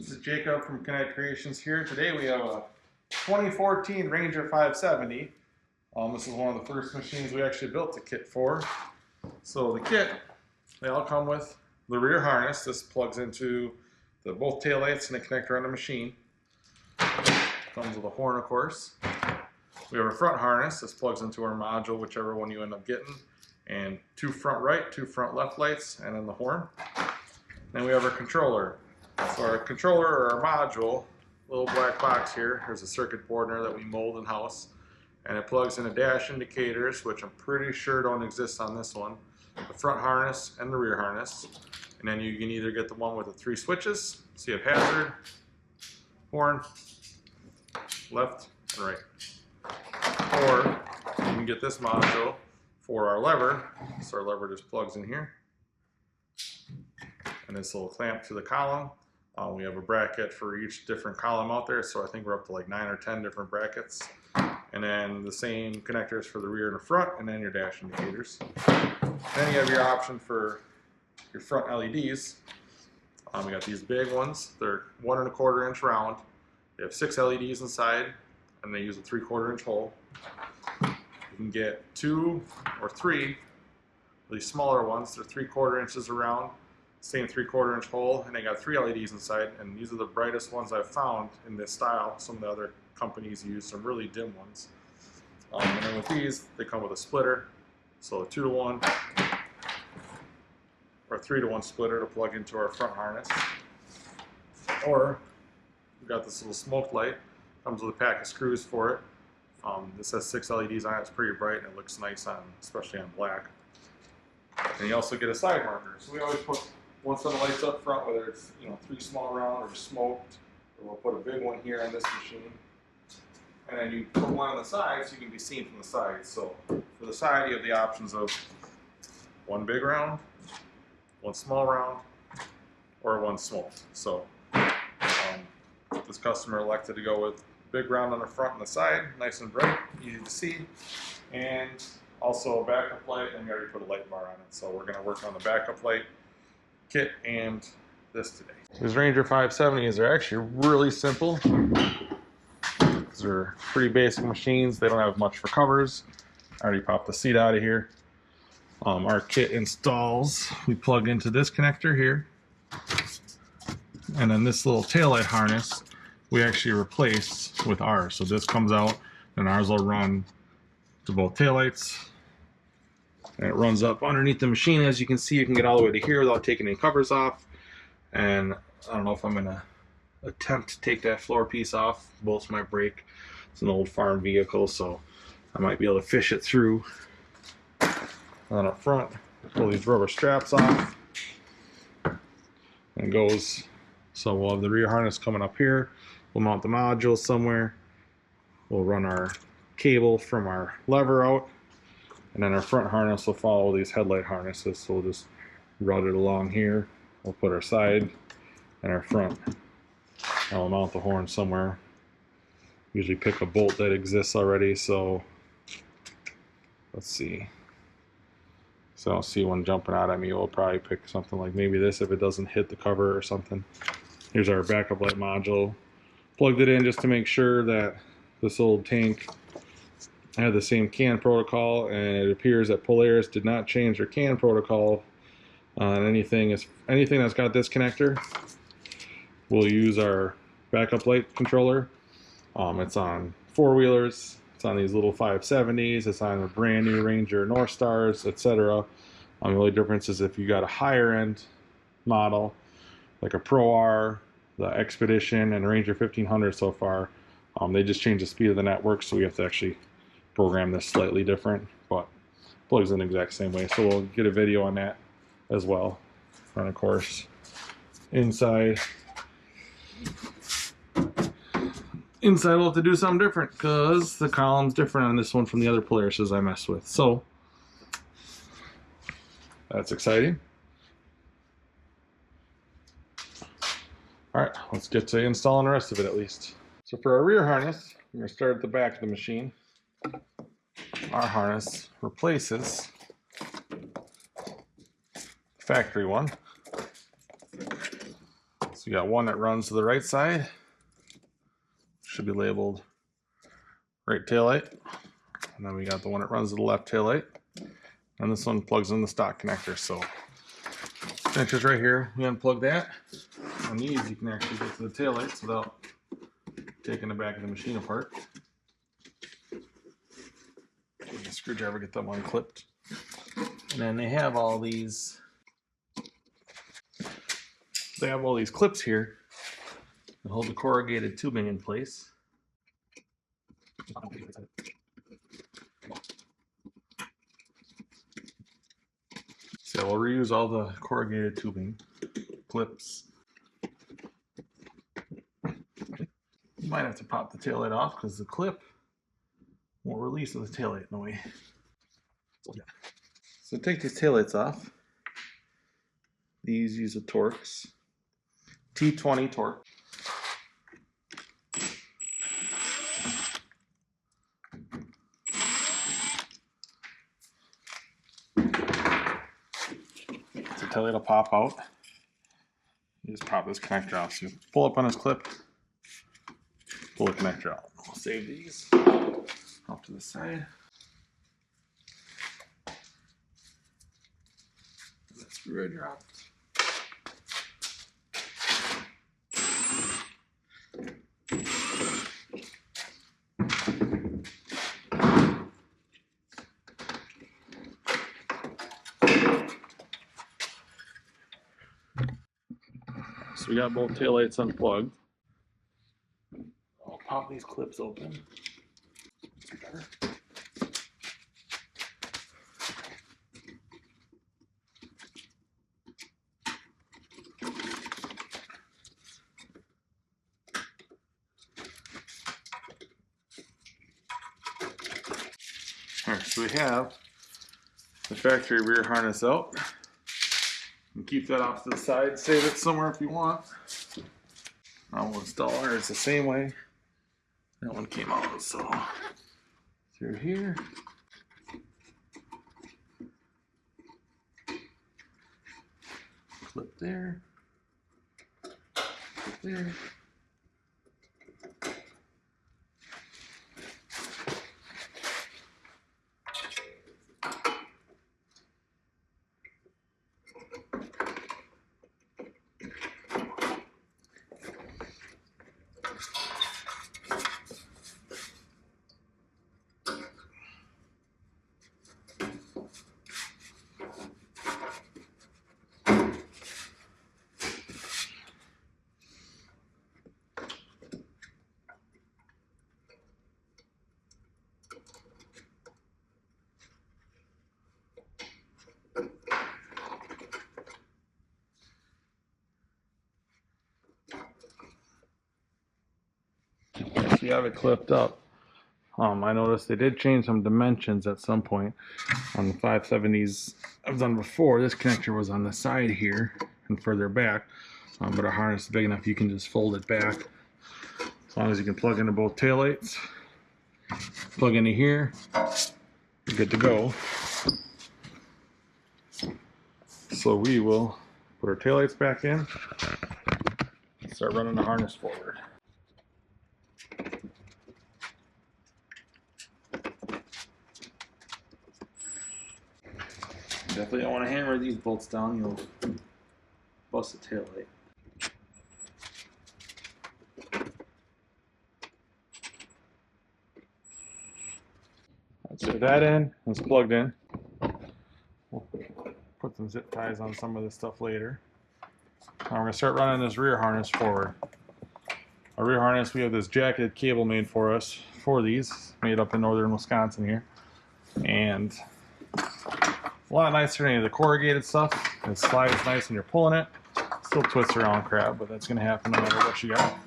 This is Jacob from Kinnettic Kreations here. Today we have a 2014 Ranger 570. This is one of the first machines we actually built the kit for. So the kit, they all come with the rear harness. This plugs into both taillights and the connector on the machine. Comes with a horn, of course. We have a front harness. This plugs into our module, whichever one you end up getting. And two front right, two front left lights, and then the horn. Then we have our controller. So our controller or our module, little black box here, there's a circuit board in there that we mold in-house. And it plugs into dash indicators, which I'm pretty sure don't exist on this one. The front harness and the rear harness. And then you can either get the one with the 3 switches, so you have hazard, horn, left, and right. Or you can get this module for our lever. So our lever just plugs in here. And this little clamp to the column. We have a bracket for each different column out there, so I think we're up to like 9 or 10 different brackets. And then the same connectors for the rear and the front, and then your dash indicators. Then you have your option for your front LEDs. We got these big ones. They're 1 1/4 inch round. They have 6 LEDs inside, and they use a 3/4 inch hole. You can get 2 or 3 of these smaller ones. They're 3/4 inches around. Same 3/4 inch hole, and they got 3 LEDs inside, and these are the brightest ones I've found in this style. Some of the other companies use some really dim ones. And then with these, they come with a splitter, so a 2-to-1 or 3-to-1 splitter to plug into our front harness. Or we've got this little smoke light, comes with a pack of screws for it. This has 6 LEDs on it. It's pretty bright and it looks nice on, especially on black. And you also get a side marker. So we always put one set of lights up front, whether it's 3 small round or smoked, or we'll put a big one here on this machine. And then you put one on the side so you can be seen from the side. So for the side, you have the options of 1 big round, 1 small round, or 1 smoked. So this customer elected to go with big round on the front and the side, nice and bright, easy to see, and also a backup light, and we already put a light bar on it. So we're going to work on the backup light kit and this today. These Ranger 570s are actually really simple. These are pretty basic machines. They don't have much for covers. I already popped the seat out of here. Our kit installs, we plug into this connector here, and then this little taillight harness we actually replace with ours. So this comes out and ours will run to both taillights. And it runs up underneath the machine. As you can see, you can get all the way to here without taking any covers off. And I don't know if I'm going to attempt to take that floor piece off. Bolts might break. It's an old farm vehicle, so I might be able to fish it through. On up front, pull these rubber straps off. And it goes. So we'll have the rear harness coming up here. We'll mount the module somewhere. We'll run our cable from our lever out. And then our front harness will follow these headlight harnesses, so we'll just route it along here. We'll put our side and our front. And we'll mount the horn somewhere. Usually pick a bolt that exists already, so let's see. So I don't see one jumping out at me. We'll probably pick something like maybe this if it doesn't hit the cover or something. Here's our backup light module. Plugged it in just to make sure that this old tank had the same CAN protocol, and it appears that Polaris did not change their CAN protocol on anything that's got this connector. We'll use our backup light controller. It's on 4-wheelers, it's on these little 570s, it's on a brand new Ranger North Stars, etc. The only difference is if you got a higher end model, like a Pro R, the Expedition, and Ranger 1500 so far, they just changed the speed of the network, so we have to actually program this slightly different, but plugs in the exact same way. So we'll get a video on that as well. And of course, inside we'll have to do something different because the column's different on this one from the other Polarises I messed with. So that's exciting. All right, let's get to installing the rest of it at least. So for our rear harness, we're going to start at the back of the machine. Our harness replaces the factory one. So you got one that runs to the right side. Should be labeled right taillight. And then we got the one that runs to the left taillight. And this one plugs in the stock connector. So connector's right here. We unplug that. On these, you can actually get to the taillights without taking the back of the machine apart. With a screwdriver, get that one clipped. And then they have all these. They have all these clips here that hold the corrugated tubing in place. So we'll reuse all the corrugated tubing clips. You might have to pop the taillight off because the clip won't release with the taillight in the way. So take these taillights off. These use a Torx T20 torque. So taillight will pop out. You just pop this connector off. So you pull up on this clip, pull the connector out. We'll save these off to the side. That screw I dropped. So we got both taillights unplugged. I'll pop these clips open. Better. Alright, so we have the factory rear harness out. And keep that off to the side, save it somewhere if you want. Now we'll install ours the same way that one came out. So through here, clip there, clip there. So you have it clipped up. I noticed they did change some dimensions at some point on the 570s I've done before. This connector was on the side here and further back, but our harness is big enough you can just fold it back. As long as you can plug into both taillights, plug into here, you're good to go. So we will put our taillights back in and start running the harness forward. Definitely don't want to hammer these bolts down, you'll bust the taillight. So that in is plugged in. We'll put some zip ties on some of this stuff later. Now we're going to start running this rear harness forward. Our rear harness, we have this jacketed cable made for us for these, made up in northern Wisconsin here. And a lot nicer than any of the corrugated stuff. It slides nice when you're pulling it. Still twists around crap, but that's going to happen no matter what you got.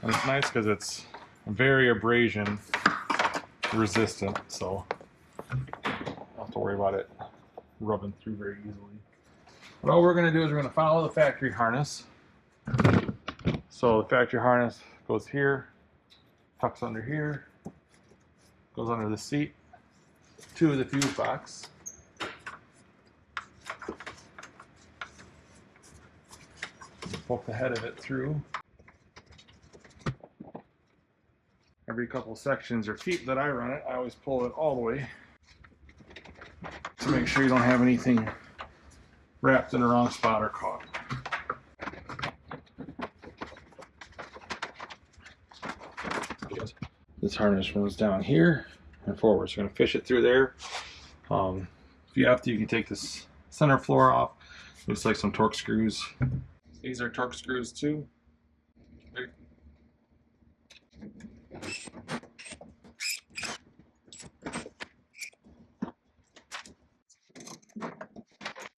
And it's nice because it's very abrasion resistant, so you don't have to worry about it rubbing through very easily. But all we're going to do is we're going to follow the factory harness. So the factory harness goes here, tucks under here, goes under the seat to the fuse box. poke the head of it through. Every couple sections or feet that I run it, I always pull it all the way to make sure you don't have anything wrapped in the wrong spot or caught. This harness runs down here and forward, so we're going to fish it through there. If you have to, you can take this center floor off. Looks like some torque screws. These are torque screws too.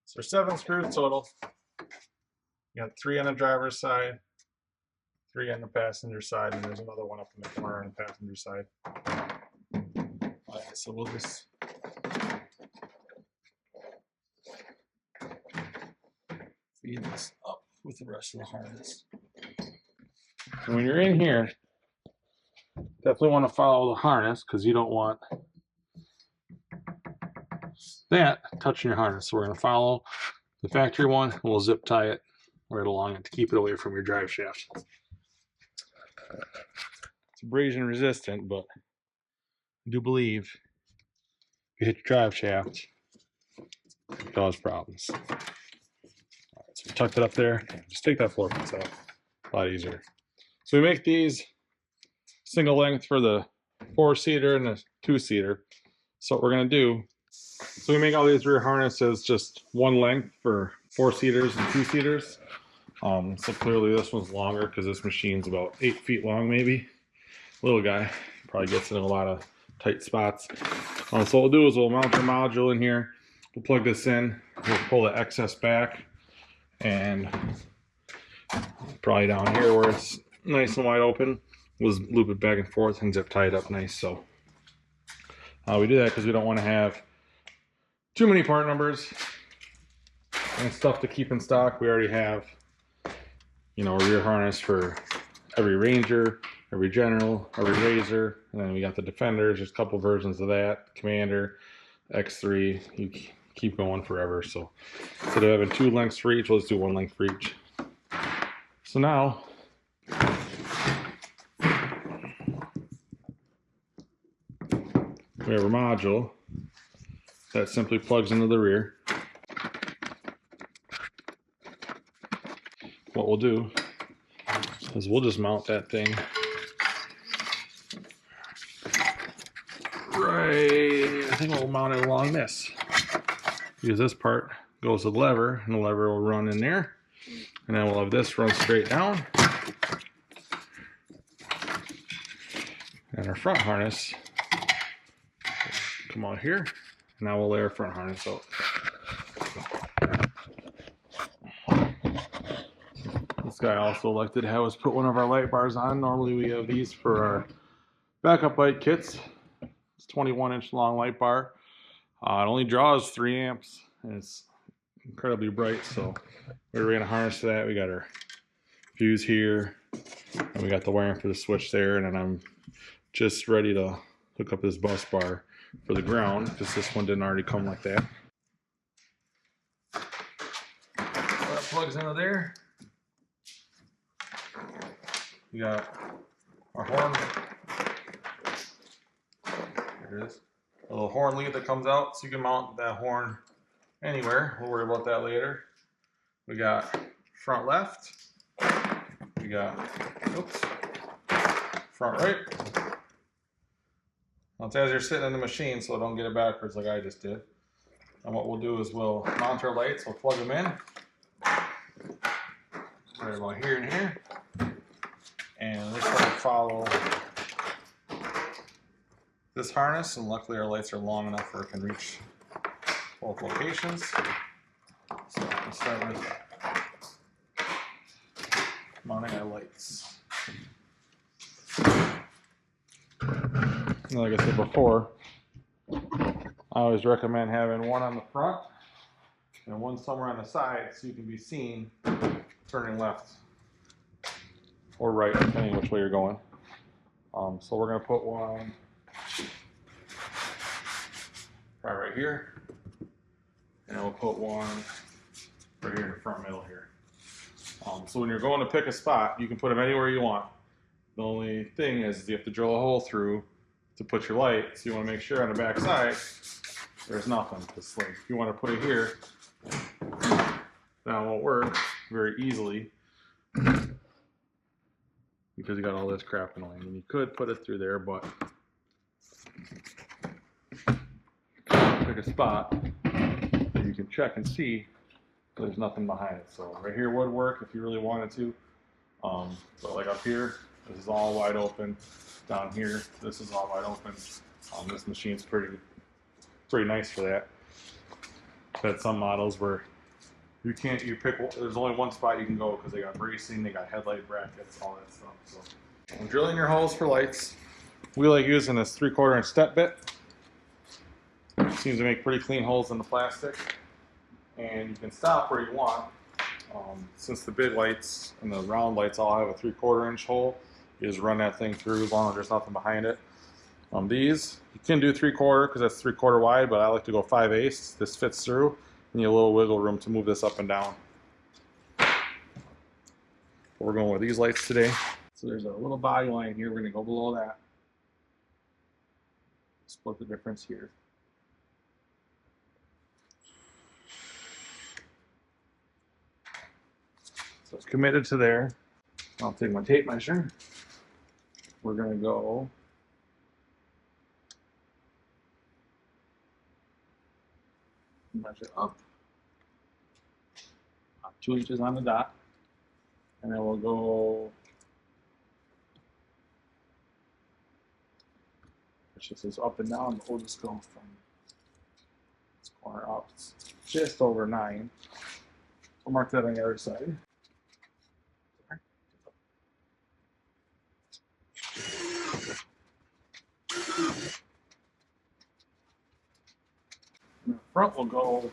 So 7 screws total. You got 3 on the driver's side, 3 on the passenger side, and there's another one up in the corner on the passenger side. Alright, so we'll just feed this up with the rest of the harness. And when you're in here, definitely want to follow the harness because you don't want that touching your harness. So we're going to follow the factory one, and we'll zip tie it right along it to keep it away from your drive shaft. It's abrasion resistant, but I do believe if you hit your drive shaft, it cause problems. All right, so we tucked it up there. Just take that floor piece out. A lot easier. So we make these single length for the 4-seater and the 2-seater. So what we're going to do, so we make all these rear harnesses just one length for 4-seaters and 2-seaters. So clearly this one's longer because this machine's about 8 feet long, maybe. Little guy probably gets in a lot of tight spots. So what we'll do is we'll mount our module in here. We'll plug this in. We'll pull the excess back, and probably down here where it's nice and wide open, we'll loop it back and forth and zip tie it up nice. So we do that because we don't want to have too many part numbers and stuff to keep in stock. We already have, you know, a rear harness for every Ranger, every General, every Razor, and then we got the Defenders. There's a couple versions of that. Commander, X3, you keep going forever. So instead of having 2 lengths for each, we'll just do 1 length for each. So now we have a module that simply plugs into the rear. What we'll do is we'll just mount that thing right, I think we'll mount it along this, because this part goes to the lever, and the lever will run in there, and then we'll have this run straight down, and our front harness come out here, and now we'll lay our front harness out. This guy also elected to have us put one of our light bars on. Normally we have these for our backup light kits. It's 21-inch long light bar. It only draws 3 amps, and it's incredibly bright, so we ran a harness to that. We got our fuse here, and we got the wiring for the switch there, and then I'm just ready to hook up this bus bar for the ground, because this one didn't already come like that. So that plugs into there. We got our horn. There it is. A little horn lead that comes out, so you can mount that horn anywhere. We'll worry about that later. We got front left. We got, oops, front right. Now it's as you're sitting in the machine, so don't get it backwards like I just did. And what we'll do is we'll mount our lights. We'll plug them in. Right about here and here. And this will follow this harness, and luckily our lights are long enough where it can reach both locations. So we'll start with mounting our lights. Like I said before, I always recommend having one on the front and one somewhere on the side so you can be seen turning left or right, depending which way you're going. So we're going to put one right here, and we'll put one right here in the front middle here. So when you're going to pick a spot, you can put them anywhere you want. The only thing is you have to drill a hole through to put your light, so you want to make sure on the back side there's nothing. Because like, if you want to put it here, that won't work very easily because you got all this crap in the lane. And you could put it through there, but pick a spot that you can check and see there's nothing behind it. So right here would work if you really wanted to. But like up here, this is all wide open. Down here, this is all wide open. This machine's pretty nice for that. But some models where you pick, there's only one spot you can go because they got bracing, they got headlight brackets, all that stuff. So when drilling your holes for lights, we like using this 3/4 inch step bit. Seems to make pretty clean holes in the plastic. And you can stop where you want. Since the big lights and the round lights all have a 3/4 inch hole, you just run that thing through as long as there's nothing behind it. These, you can do 3/4 because that's 3/4 wide, but I like to go 5/8. This fits through, and you have a little wiggle room to move this up and down. We're going with these lights today. So there's a little body line here. We're going to go below that. Split the difference here. So it's committed to there. I'll take my tape measure. We're going to go measure up 2 inches on the dot, and then we'll go this is up and down. We'll just go from this corner up just over 9. We'll mark that on the other side. And the front will go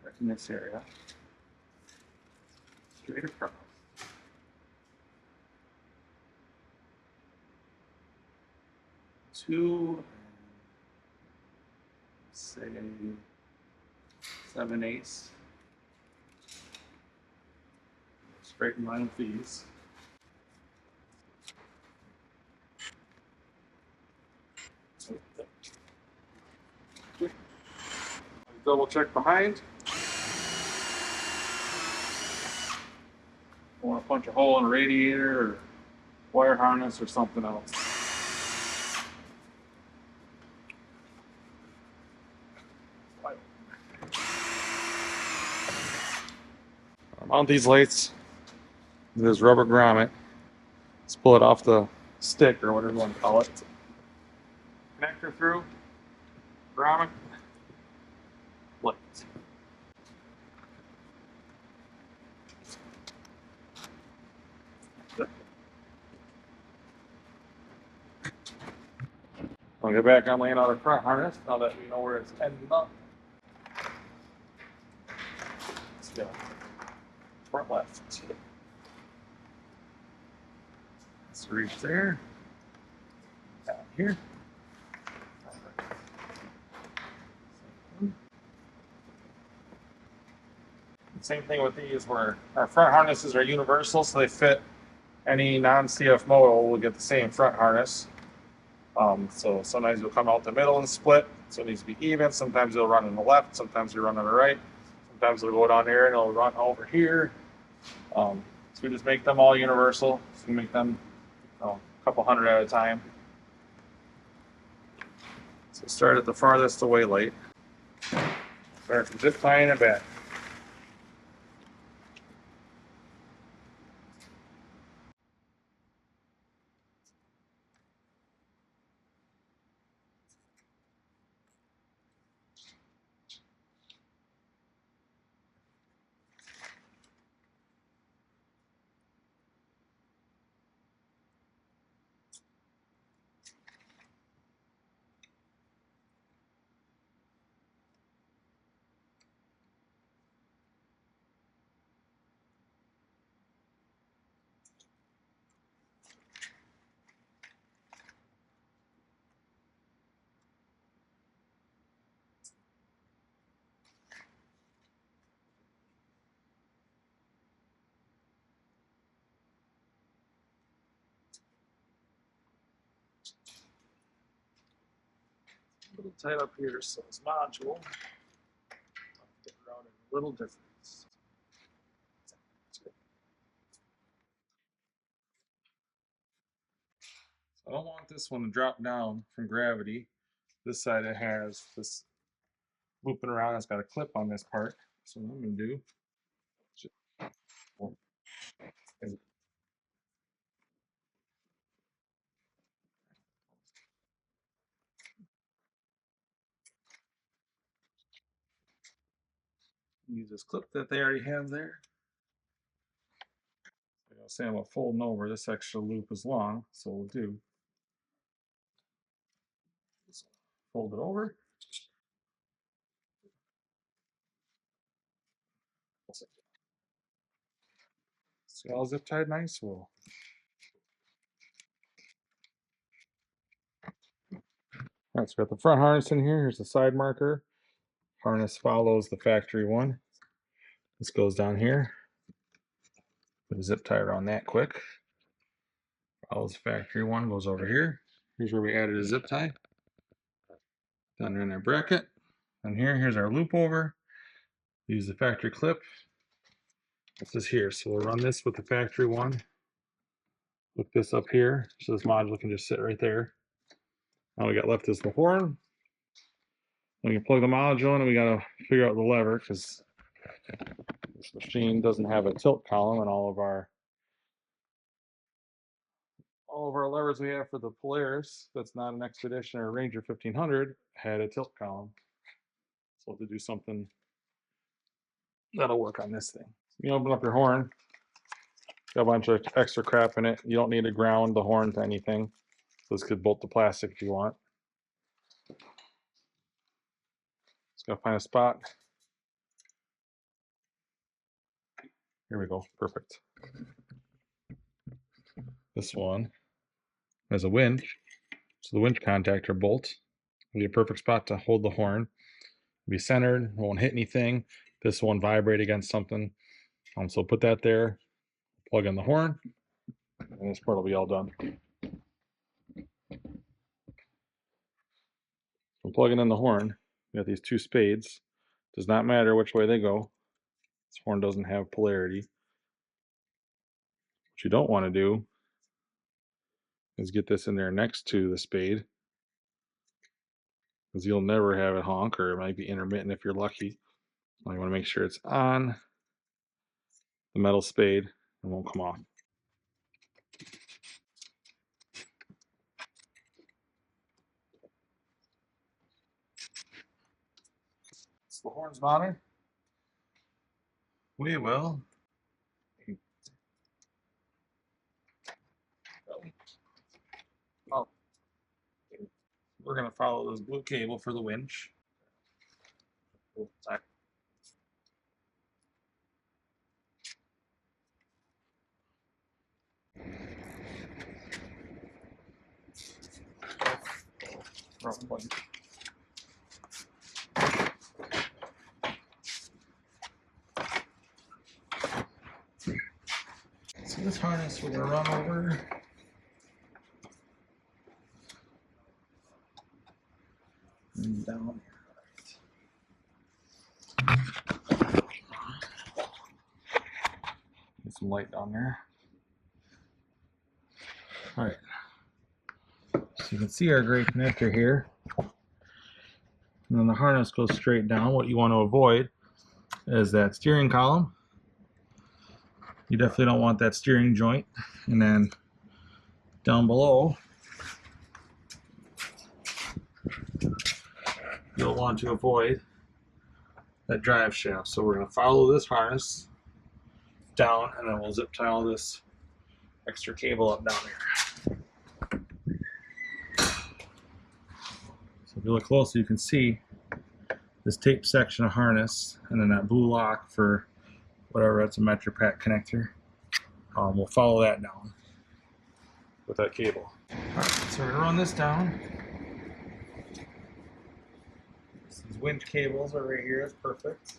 right in this area, straight across. Two, say 7/8. Straight in line with these. Double check behind. I want to punch a hole in a radiator or wire harness or something else. Mount these lights with this rubber grommet. Let's pull it off the stick or whatever you want to call it. Connector through, grommet, lights. I'll get back on laying out a front harness now that we know where it's ending up. Let's go. Front left. Let's reach there. Down here. Same thing with these, where our front harnesses are universal, so they fit any non-CF model will get the same front harness. So sometimes you'll come out the middle and split, so it needs to be even. Sometimes you'll run on the left, sometimes you run on the right. Sometimes it'll go down here and it'll run over here. So we just make them all universal. So we make them a couple hundred at a time. So start at the farthest away light. Start from zip tying it back. little tight up here, so this module get around in a little difference. I don't want this one to drop down from gravity. This side it has this looping around. It's got a clip on this part. So what I'm going to do is use this clip that they already have there. Like I was saying about folding over, this extra loop is long, so we'll do is fold it over. See, all zip tied nice. Well, all right, so we got the front harness in here. Here's the side marker. Harness follows the factory one. This goes down here. Put a zip tie around that quick. Follows the factory one, goes over here. Here's where we added a zip tie. Down there in our bracket. And here's our loop over. Use the factory clip. This is here, so we'll run this with the factory one. Hook this up here, so this module can just sit right there. All we got left is the horn. We can plug the module in, and we gotta figure out the lever because this machine doesn't have a tilt column, and all of our levers we have for the Polaris, that's not an Expedition or a Ranger 1500, had a tilt column. So we'll have to do something that'll work on this thing. You open up your horn, got a bunch of extra crap in it. You don't need to ground the horn to anything. This could bolt the plastic if you want. Just gotta find a spot. Here we go, perfect. This one has a winch, so the winch contactor bolt will be a perfect spot to hold the horn. It'll be centered, won't hit anything. This won't vibrate against something. So put that there, plug in the horn, and this part will be all done. So plugging in the horn, we got these two spades. Does not matter which way they go. This horn doesn't have polarity. What you don't want to do is get this in there next to the spade, because you'll never have it honk, or it might be intermittent if you're lucky. You want to make sure it's on the metal spade and won't come off. So the horn's mounted. We will we're going to follow this blue cable for the winch. So this harness we're going to run over and down. Get some light down there. All right. So you can see our gray connector here. And then the harness goes straight down. What you want to avoid is that steering column. You definitely don't want that steering joint. And then down below, you'll want to avoid that drive shaft. So we're going to follow this harness down, and then we'll zip tie all this extra cable up down here. So if you look closely, you can see this tape section of harness, and then that blue lock for whatever, that's a Metro Pack connector. We'll follow that down with that cable. Alright, so we're going to run this down. These winch cables are right here, that's perfect.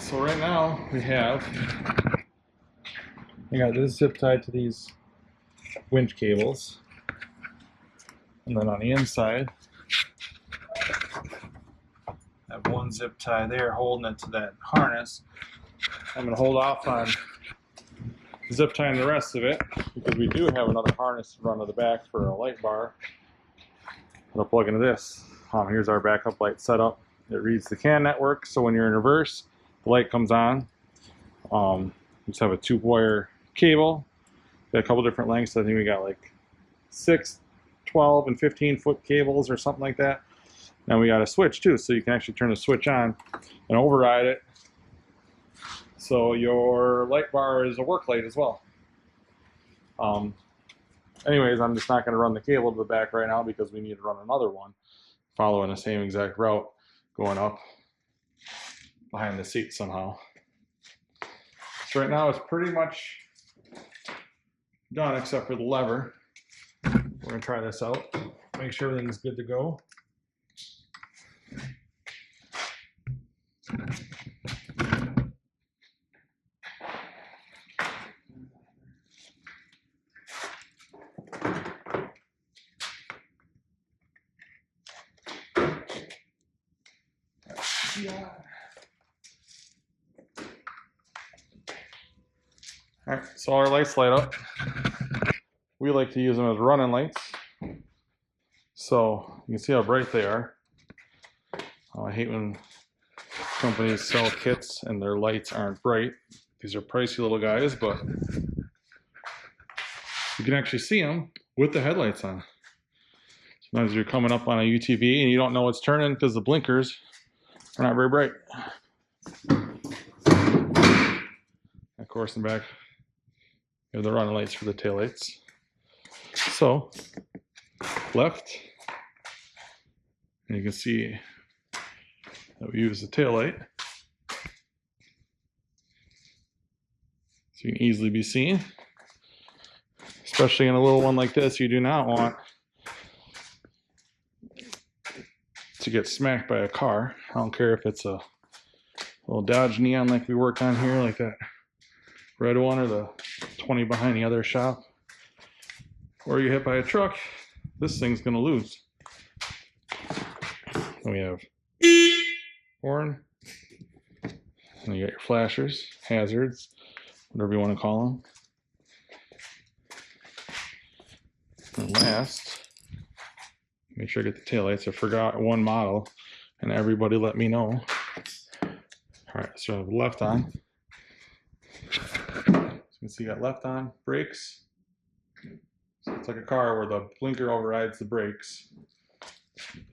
So right now we got this zip tied to these winch cables, and then on the inside I have one zip tie there holding it to that harness. I'm going to hold off on zip tying the rest of it because we do have another harness to run to the back for a light bar. It'll plug into this. Here's our backup light setup. It reads the CAN network, so when you're in reverse, the light comes on. We just have a 2-wire cable. Got a couple different lengths. I think we got like 6, 12, and 15-foot cables or something like that. Now we got a switch too, so you can actually turn the switch on and override it. So your light bar is a work light as well. Anyways, I'm just not going to run the cable to the back right now because we need to run another one following the same exact route going up behind the seat somehow. So right now it's pretty much done except for the lever. We're going to try this out, make sure everything's good to go. Yeah. Alright, so our lights light up. We like to use them as running lights. So you can see how bright they are. I hate when companies sell kits and their lights aren't bright. These are pricey little guys, but you can actually see them with the headlights on. Sometimes you're coming up on a UTV and you don't know it's turning because the blinkers are not very bright. Of course, in back, you have the running lights for the taillights. So, left, and you can see that we use the taillight. So you can easily be seen. Especially in a little one like this, you do not want to get smacked by a car. I don't care if it's a little Dodge Neon like we worked on here, like that red one, or the 20 behind the other shop, or you hit by a truck, this thing's gonna lose. Then we have horn, and you got your flashers, hazards, whatever you want to call them. And last, make sure I get the taillights. I forgot one model, and everybody let me know. Alright, so I have left on. So you can see you got left on, brakes. So it's like a car where the blinker overrides the brakes.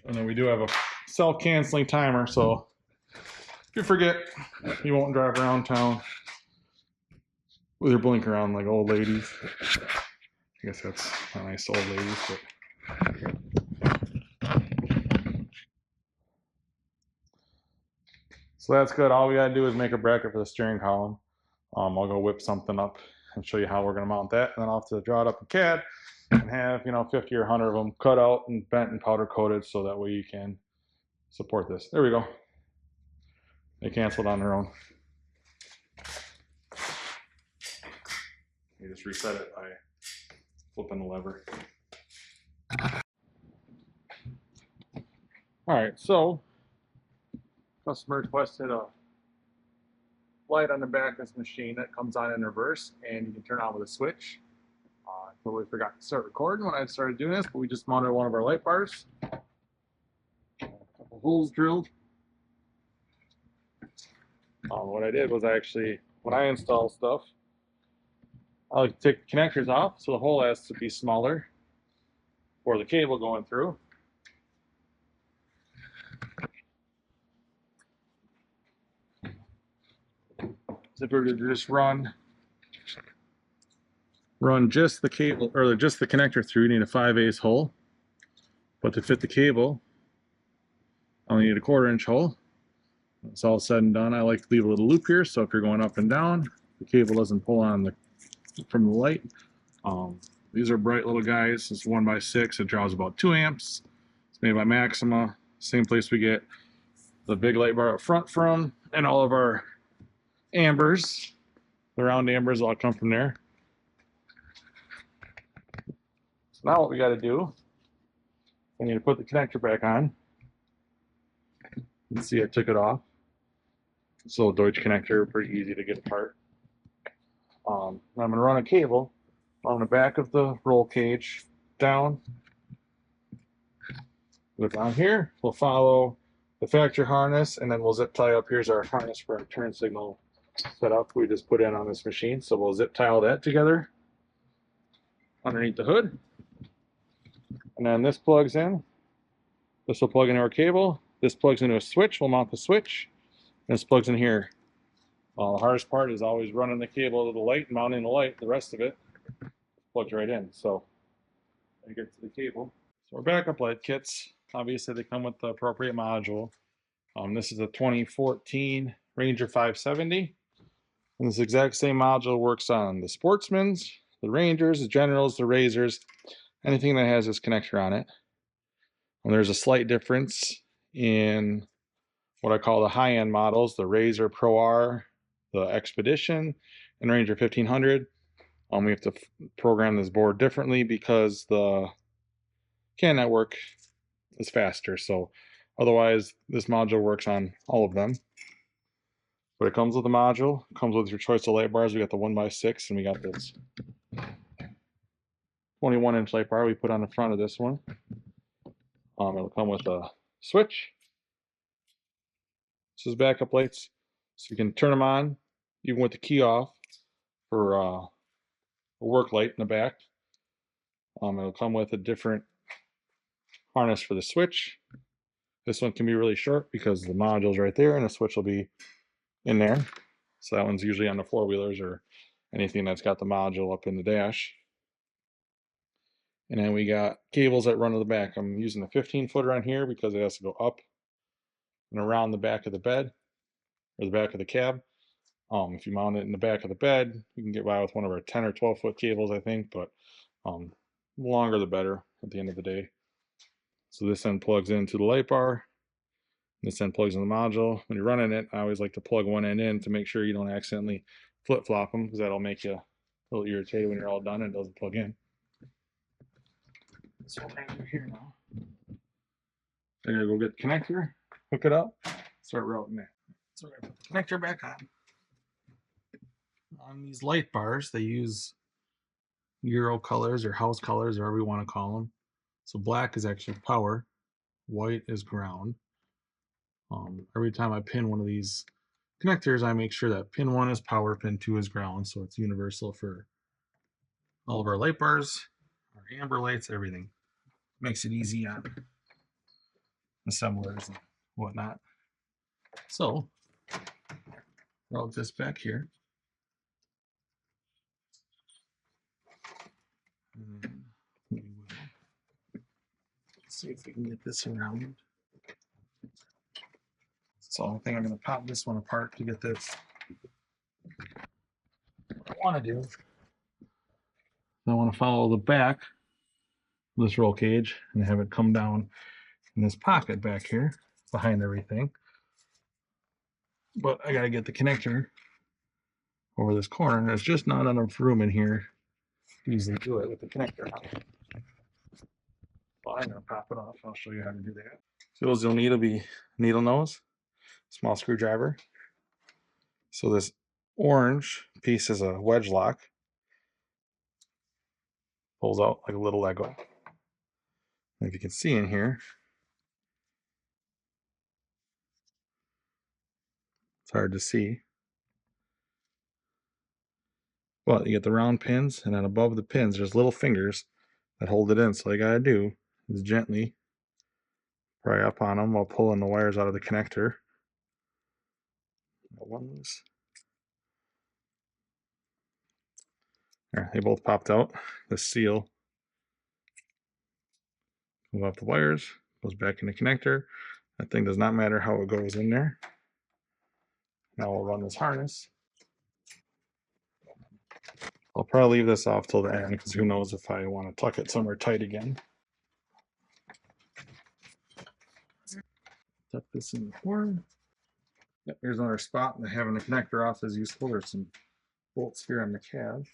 And then we do have a self-canceling timer, so if you forget, you won't drive around town with your blinker on like old ladies. I guess that's not nice to old ladies, but so that's good. All we gotta do is make a bracket for the steering column. I'll go whip something up and show you how we're gonna mount that, and then I'll have to draw it up in CAD and have 50 or 100 of them cut out and bent and powder coated so that way you can support this. There we go. They canceled on their own. You just reset it by flipping the lever. Alright, so customer requested a light on the back of this machine that comes on in reverse, and you can turn on with a switch. I totally forgot to start recording when I started doing this, but we just mounted one of our light bars. A couple holes drilled. What I did was when I install stuff, I like to take the connectors off, so the hole has to be smaller for the cable going through. So if we were to just run just the cable, or just the connector through, you need a 5/8 hole. But to fit the cable, I only need a 1/4 inch hole. When it's all said and done, I like to leave a little loop here, so if you're going up and down, the cable doesn't pull on from the light. These are bright little guys. It's 1x6. It draws about 2 amps. It's made by Maxima. Same place we get the big light bar up front from, and all of our ambers. The round ambers all come from there. So now what we got to do, we need to put the connector back on. You can see I took it off. It's a little Deutsch connector, pretty easy to get apart. I'm going to run a cable on the back of the roll cage down. Go down here. We'll follow the factory harness, and then we'll zip tie up. Here's our harness for our turn signal setup we just put in on this machine. So we'll zip tie all that together underneath the hood. And then this plugs in. This will plug into our cable. This plugs into a switch. We'll mount the switch. And this plugs in here. The hardest part is always running the cable to the light and mounting the light. The rest of it plugs right in. So I get to the cable. So our backup light kits, obviously they come with the appropriate module. This is a 2014 Ranger 570. And this exact same module works on the Sportsmans, the Rangers, the Generals, the Razors, anything that has this connector on it. And there's a slight difference in what I call the high-end models, the Razor Pro R, the Expedition, and Ranger 1500. We have to program this board differently because the CAN network is faster. So otherwise, this module works on all of them. But it comes with a module, it comes with your choice of light bars. We got the 1x6, and we got this 21-inch light bar we put on the front of this one. It'll come with a switch. This is backup lights, so you can turn them on even with the key off for a work light in the back. It'll come with a different harness for the switch. This one can be really short because the module's right there, and the switch will be in there. So that one's usually on the four-wheelers or anything that's got the module up in the dash. And then we got cables that run to the back. I'm using a 15-footer on here because it has to go up and around the back of the bed or the back of the cab. If you mount it in the back of the bed, you can get by with one of our 10 or 12-foot cables, I think, but the longer the better at the end of the day. So this end plugs into the light bar. This end plugs in the module. When you're running it, I always like to plug one end in to make sure you don't accidentally flip-flop them, because that'll make you a little irritated when you're all done and it doesn't plug in. So we're here now. I gotta go get the connector, hook it up, start routing it. So we're gonna put the connector back on. On these light bars, they use Euro colors or house colors, or whatever you want to call them. So black is actually power, white is ground. Every time I pin one of these connectors, I make sure that pin 1 is power, pin 2 is ground, so it's universal for all of our light bars, our amber lights, everything. Makes it easy on assemblers and whatnot. So route this back here. And we will see if we can get this around. So I think I'm going to pop this one apart to get this. What I want to do, I want to follow the back of this roll cage and have it come down in this pocket back here behind everything. But I got to get the connector over this corner. There's just not enough room in here to easily do it with the connector on. Well, I'm going to pop it off. I'll show you how to do that. Tools you'll need will be needle nose, small screwdriver. So this orange piece is a wedge lock. Pulls out like a little Lego. And if you can see in here, it's hard to see, but you get the round pins, and then above the pins there's little fingers that hold it in. So all you gotta do is gently pry up on them while pulling the wires out of the connector. Got one loose. There, they both popped out. The seal comes off the wires, goes back in the connector. That thing does not matter how it goes in there. Now we'll run this harness. I'll probably leave this off till the end because who knows if I want to tuck it somewhere tight again. Tuck this in the corner. Yep, here's another spot that having the connector off is useful. There's some bolts here on the cab.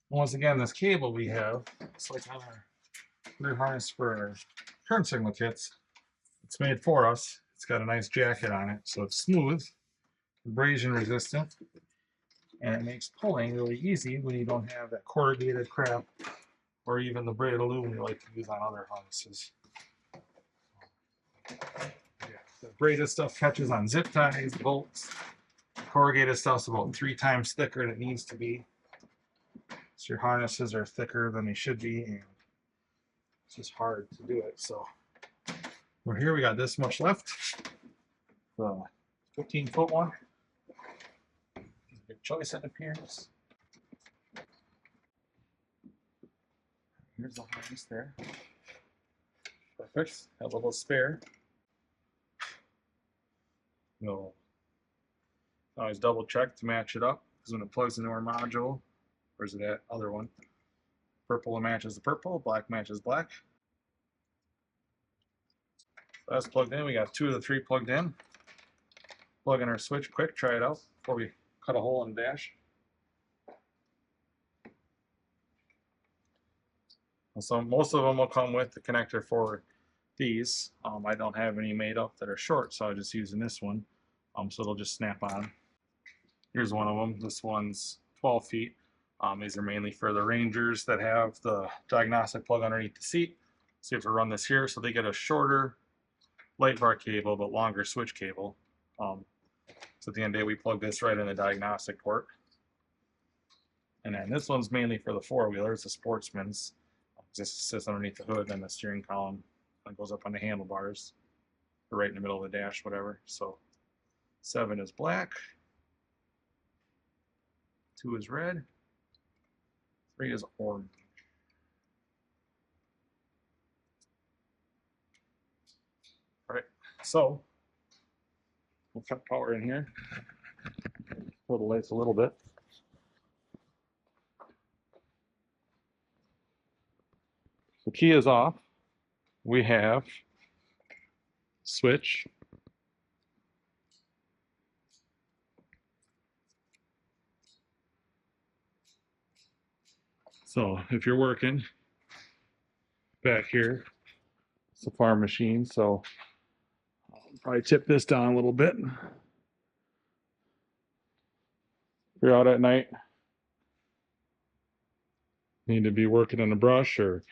Once again, this cable we have, it's like on our rear harness for our turn signal kits. It's made for us. It's got a nice jacket on it, so it's smooth, abrasion resistant, and it makes pulling really easy when you don't have that corrugated crap or even the braided aluminum you like to use on other harnesses. Yeah, the braided stuff catches on zip ties, bolts. Corrugated stuff's about 3 times thicker than it needs to be. So your harnesses are thicker than they should be, and it's just hard to do it. So we're here, we got this much left. The 15-foot one. Good choice in appearance. Here's the harness there. Perfect. Have a little spare. No. Always double check to match it up, because when it plugs into our module, where's it at? Other one. Purple matches the purple, black matches black. So that's plugged in. We got 2 of the 3 plugged in. Plug in our switch quick, try it out before we cut a hole in the dash. So most of them will come with the connector for these. I don't have any made up that are short, so I'm just using this one. So it'll just snap on. Here's one of them. This one's 12 feet. These are mainly for the Rangers that have the diagnostic plug underneath the seat. So you have to run this here, so they get a shorter light bar cable but longer switch cable. So at the end of the day, we plug this right in the diagnostic port. And then this one's mainly for the 4-wheelers, the Sportsman's. This sits underneath the hood, and the steering column goes up on the handlebars, or right in the middle of the dash, whatever. So 7 is black, 2 is red, 3 is orange. All right, so we'll cut power in here. Pull the lights a little bit. The key is off. We have switch, so if you're working back here, it's a farm machine, so I'll probably tip this down a little bit. If you're out at night, need to be working in the brush, or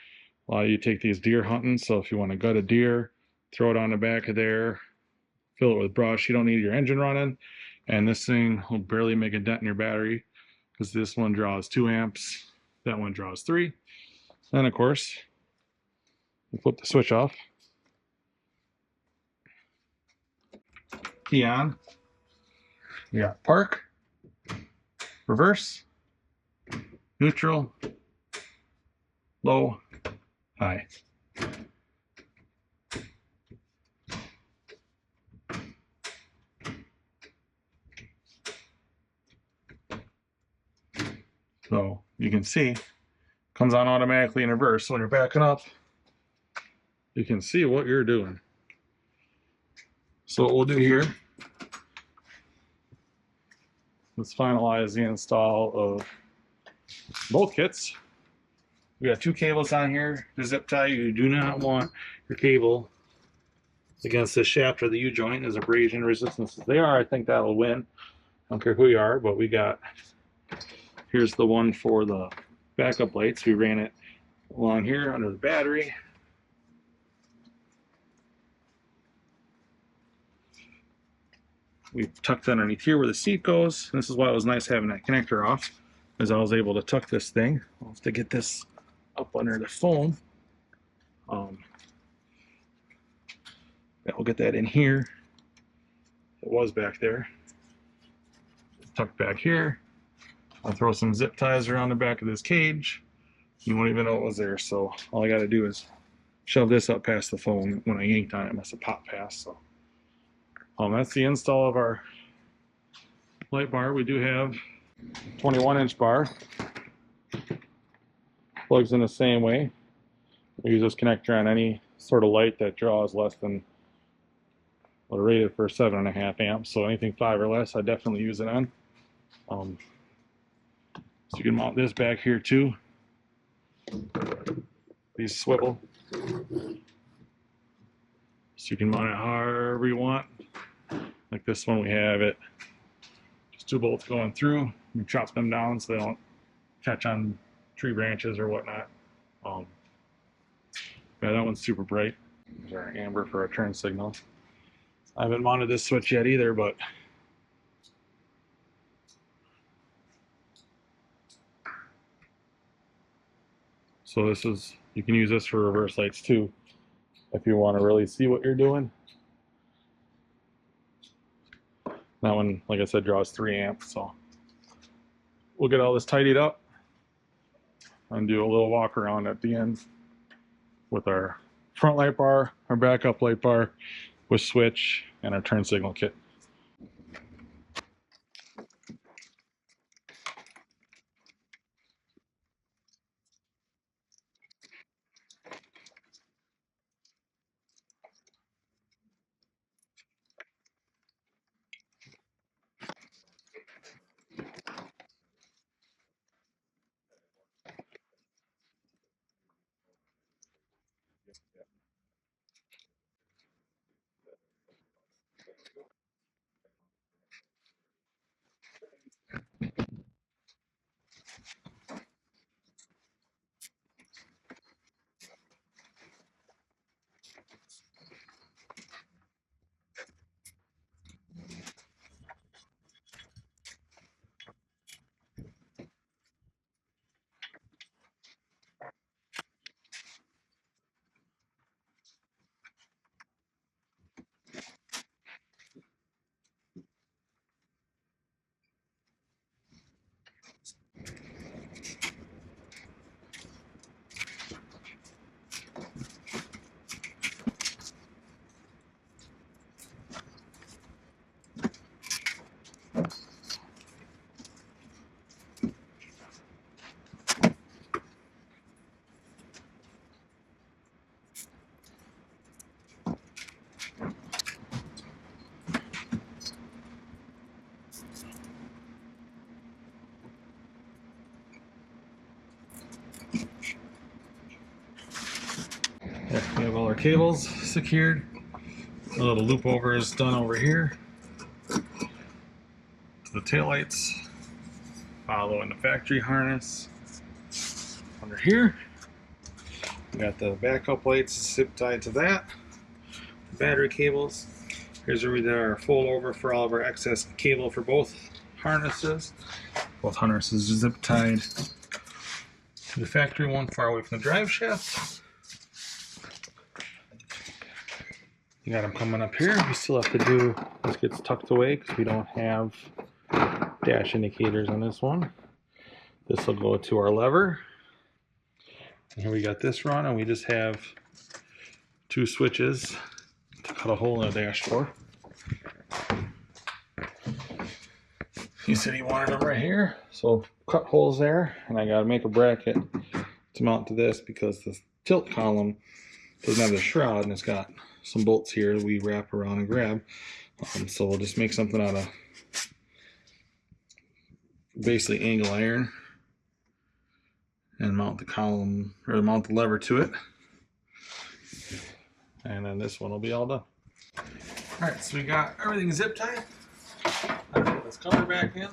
a lot of you take these deer hunting, so if you want to gut a deer, throw it on the back of there, fill it with brush. You don't need your engine running, and this thing will barely make a dent in your battery, because this one draws 2 amps, that one draws 3. Then of course, you flip the switch off, key on, you got park, reverse, neutral, low, high. So you can see, comes on automatically in reverse. So when you're backing up, you can see what you're doing. So what we'll do here, let's finalize the install of both kits. We got 2 cables on here. The zip tie, you do not want your cable against the shaft or the U-joint as abrasion resistance as they are. I think that'll win. I don't care who you are, but we got, here's the one for the backup lights. We ran it along here under the battery. We tucked underneath here where the seat goes. And this is why it was nice having that connector off, as I was able to tuck this thing. I'll have to get this up under the phone. We'll get that in here. It was back there. Tucked back here. I'll throw some zip ties around the back of this cage. You won't even know it was there. So all I got to do is shove this up past the phone. When I yanked on it, it must have popped past. So that's the install of our light bar, we do have 21-inch bar. Plugs in the same way. We use this connector on any sort of light that draws less than, well, rated for 7.5 amps. So anything 5 or less, I definitely use it on. So you can mount this back here too. These swivel, so you can mount it however you want. Like this one, we have it just 2 bolts going through. You chop them down so they don't catch on tree branches or whatnot. Yeah, that one's super bright. There's our amber for our turn signal. I haven't mounted this switch yet either, but so this is, you can use this for reverse lights too if you want to really see what you're doing. That one, like I said, draws 3 amps, so we'll get all this tidied up and do a little walk around at the end with our front light bar, our backup light bar with switch, and our turn signal kit. There, we have all our cables secured. A little loop over is done over here to the taillights. Follow in the factory harness. Under here, we got the backup lights zip tied to that. Battery cables. Here's where we did our fold over for all of our excess cable for both harnesses. Both harnesses are zip tied to the factory one far away from the drive shaft. You got them coming up here. We still have to do, this gets tucked away because we don't have dash indicators on this one. This will go to our lever. And here we got this run, and we just have 2 switches to cut a hole in the dashboard. He said he wanted them right here, so cut holes there, and I gotta make a bracket to mount to this because the tilt column doesn't have the shroud, and it's got some bolts here that we wrap around and grab. So we'll just make something out of basically angle iron and mount the column, or mount the lever to it. And then this one will be all done. Alright, so we got everything zip tied. I'll put this cover back in.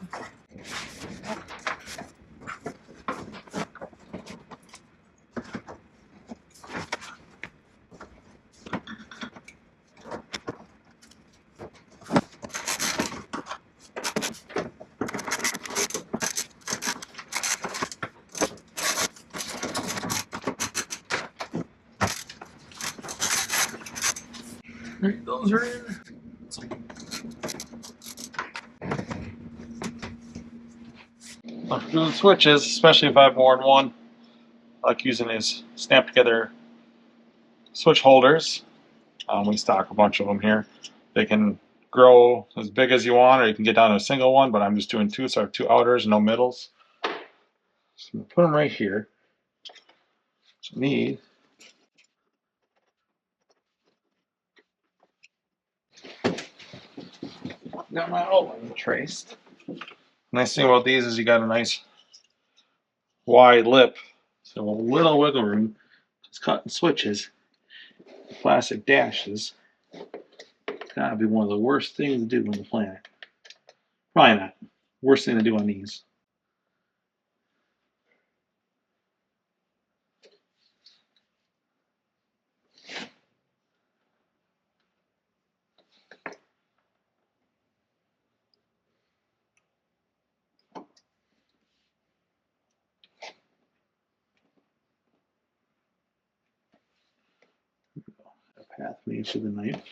Alright, those are in. For doing switches, especially if I have more than one, I like using these snap together switch holders. We stock a bunch of them here. They can grow as big as you want, or you can get down to a single one, but I'm just doing two, so I have two outers, no middles. So I'm gonna put them right here. So I need got my outline traced. Nice thing about these is you got a nice wide lip, so a little wiggle room. Just cutting switches, plastic dashes. Gotta be one of the worst things to do on the planet. Probably not. Worst thing to do on these. A path made to the knife.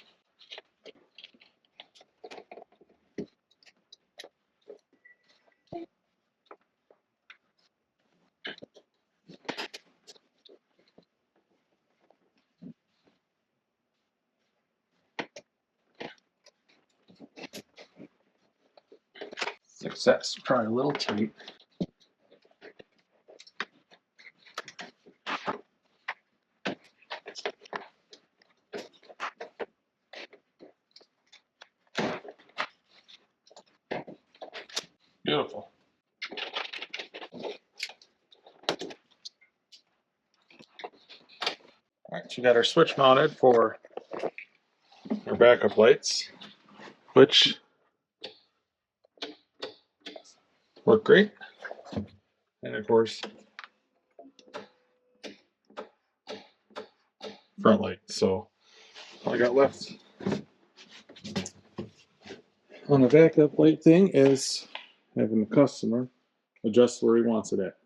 Success. Probably a little tight. Beautiful. All right, so we got our switch mounted for our backup lights, which work great. And of course, front light. So all I got left on the backup light thing is having the customer adjust where he wants it at.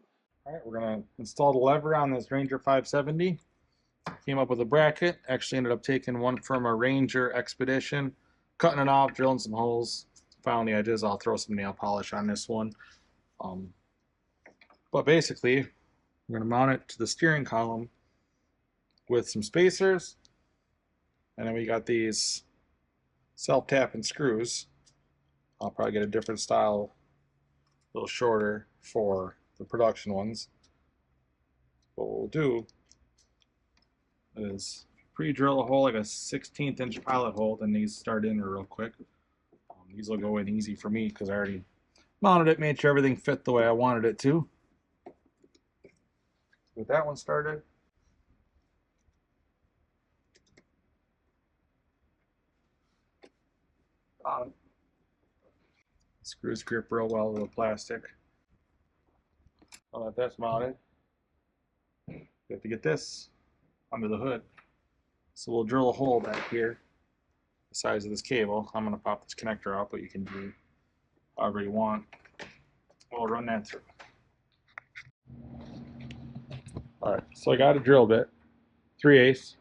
All right, we're gonna install the lever on this Ranger 570. Came up with a bracket. Actually ended up taking one from a Ranger Expedition, cutting it off, drilling some holes. Found the edges. I'll throw some nail polish on this one. But basically, we're gonna mount it to the steering column with some spacers, and then we got these self-tapping screws. I'll probably get a different style, a little shorter for the production ones. What we'll do is pre-drill a hole, like a 1/16 inch pilot hole, then these start in real quick. These will go in easy for me because I already mounted it, made sure everything fit the way I wanted it to. Get that one started. Screws grip real well to the plastic. Now that that's mounted, you have to get this under the hood. So we'll drill a hole back here, the size of this cable. I'm going to pop this connector out, but you can do however you want. We'll run that through. Alright, so I got a drill bit, 3/8,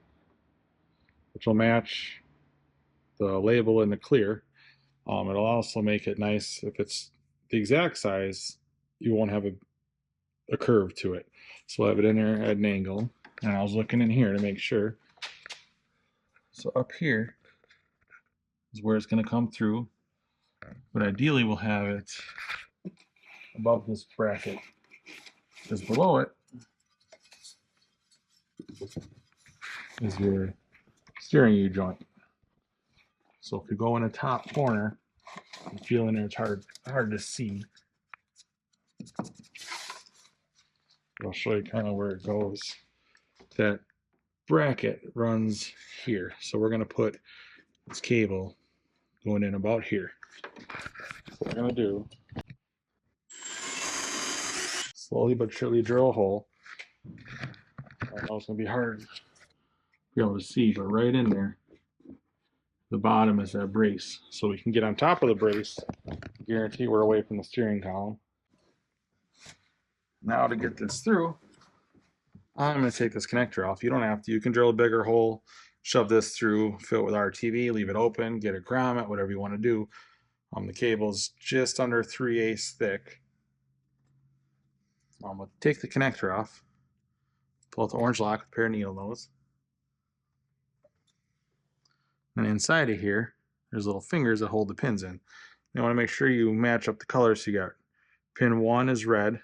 which will match the label in the clear. It'll also make it nice. If it's the exact size, you won't have a curve to it. So we'll have it in there at an angle. And I was looking in here to make sure. So up here is where it's going to come through. But ideally we'll have it above this bracket. Because below it is your steering U-joint. So if you go in the top corner, you feel in there it's hard to see. I'll show you kind of where it goes. That bracket runs here. So we're going to put this cable going in about here. So what we're going to do, slowly but surely drill a hole. I know it's going to be hard to be able to see, but right in there, the bottom is that brace. So we can get on top of the brace, guarantee we're away from the steering column. Now to get this through, I'm going to take this connector off. You don't have to. You can drill a bigger hole, shove this through, fill it with RTV, leave it open, get a grommet, whatever you want to do. The cable's just under 3/8 thick. We'll take the connector off, pull out the orange lock with a pair of needle nose. And inside of here, there's little fingers that hold the pins in. You want to make sure you match up the colors. So you got pin 1 is red,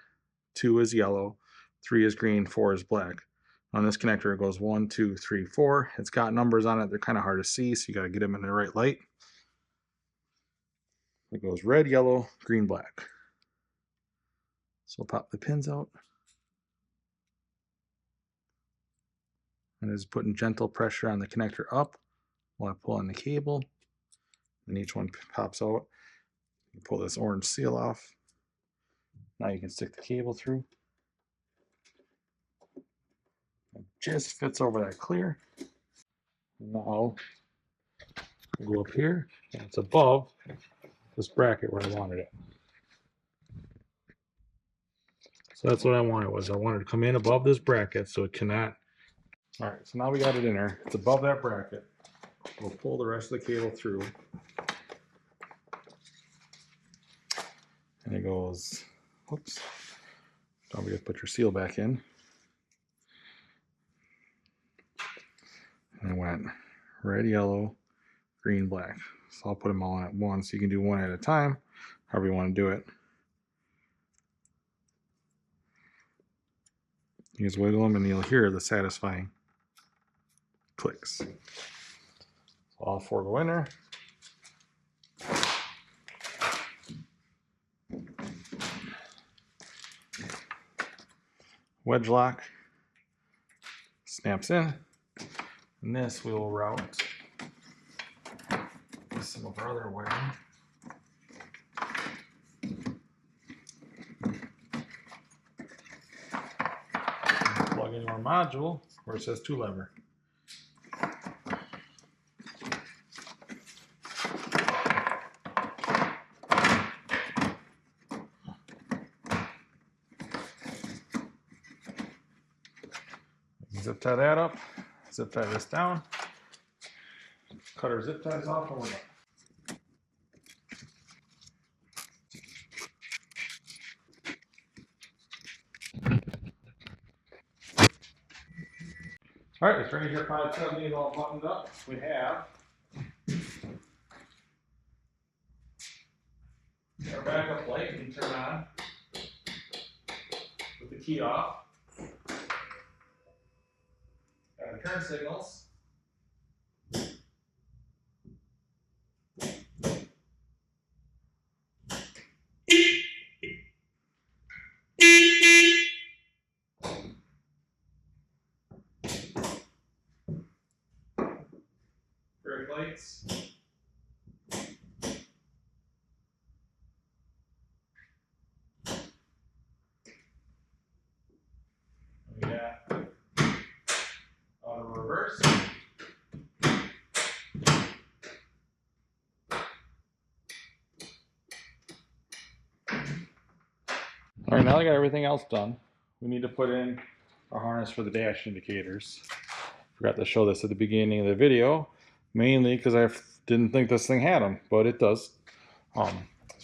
2 is yellow, 3 is green, 4 is black. On this connector it goes 1, 2, 3, 4. It's got numbers on it. They're kind of hard to see, so you got to get them in the right light. It goes red, yellow, green, black. So I'll pop the pins out. And it's putting gentle pressure on the connector up while I pull on the cable. And each one pops out. You pull this orange seal off. Now you can stick the cable through. It just fits over that clear. Now we'll go up here, and it's above this bracket where I wanted it. So that's what I wanted, was I wanted to come in above this bracket so it cannot. All right, so now we got it in there. It's above that bracket. We'll pull the rest of the cable through. And it goes, whoops, don't forget to put your seal back in. And it went red, yellow, green, black. So I'll put them all in at once. You can do one at a time, however you want to do it. You just wiggle them and you'll hear the satisfying clicks. So all 4 go in there. Wedge lock snaps in, and this we will route with some of our other wiring. Plug into our module where it says 2 lever. Zip tie that up, zip tie this down, cut our zip ties off, and we're done. All right, let's bring your 570 all buttoned up. We have our backup light you can turn on with the key off. Got the current signals. Brake lights. We got auto reverse. All right, now that I got everything else done, we need to put in our harness for the dash indicators. Forgot to show this at the beginning of the video, mainly because I didn't think this thing had them, but it does. So you're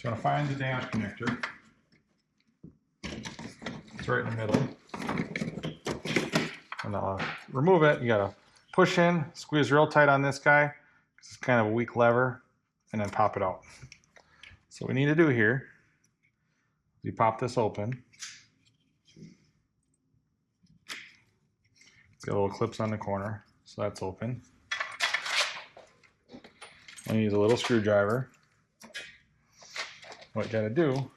going to find the dash connector. It's right in the middle. And remove it. You got to push in, squeeze real tight on this guy, because it's kind of a weak lever, and then pop it out. So what we need to do here, you pop this open. It's got little clips on the corner, so that's open. I'm gonna use a little screwdriver. What you gotta do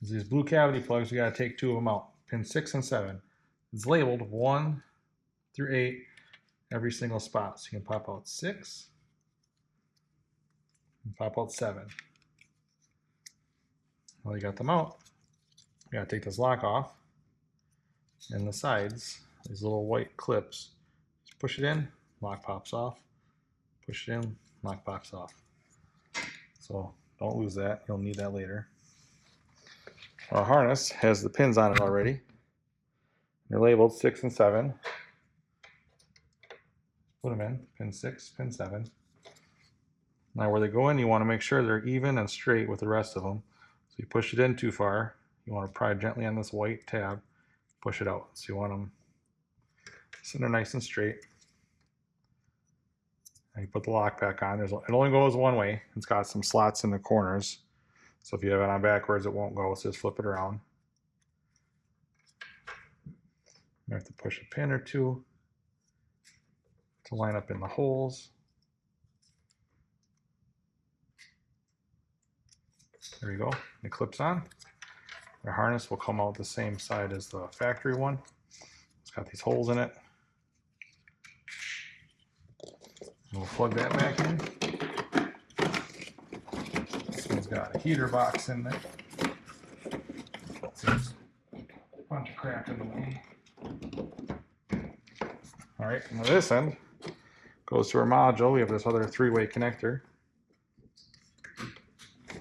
is these blue cavity plugs, you gotta take 2 of them out. Pin 6 and 7. It's labeled 1 through 8 every single spot. So you can pop out 6 and pop out 7. Well, you got them out. You gotta take this lock off. And the sides, these little white clips, just push it in, lock pops off. Push it in, lock pops off. So don't lose that. You'll need that later. Our harness has the pins on it already. They're labeled 6 and 7. Put them in, pin 6, pin 7. Now where they go in, you want to make sure they're even and straight with the rest of them. So you push it in too far, you want to pry gently on this white tab, push it out. So you want them sitting there nice and straight. And you put the lock back on. It only goes one way. It's got some slots in the corners. So if you have it on backwards, it won't go. So just flip it around. You have to push a pin or two to line up in the holes. There you go. It clips on. The harness will come out the same side as the factory one. It's got these holes in it. We'll plug that back in. This one's got a heater box in there. There's a bunch of crap in the way. Alright, now this end goes to our module. We have this other 3-way connector.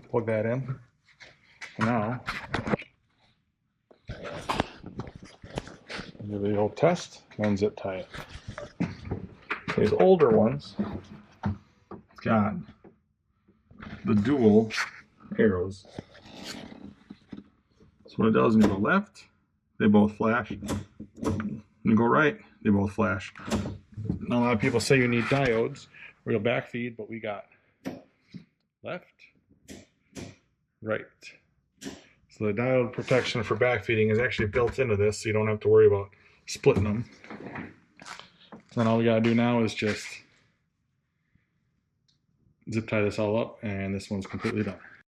Plug that in. Now, give it the old test and zip tie it. These older ones, it's got the dual arrows. So what it does, when you go left, they both flash. When you go right, they both flash. Now, a lot of people say you need diodes or you'll backfeed, but we got left, right. So the diode protection for backfeeding is actually built into this, so you don't have to worry about splitting them. Then all we gotta do now is just zip tie this all up, and this one's completely done.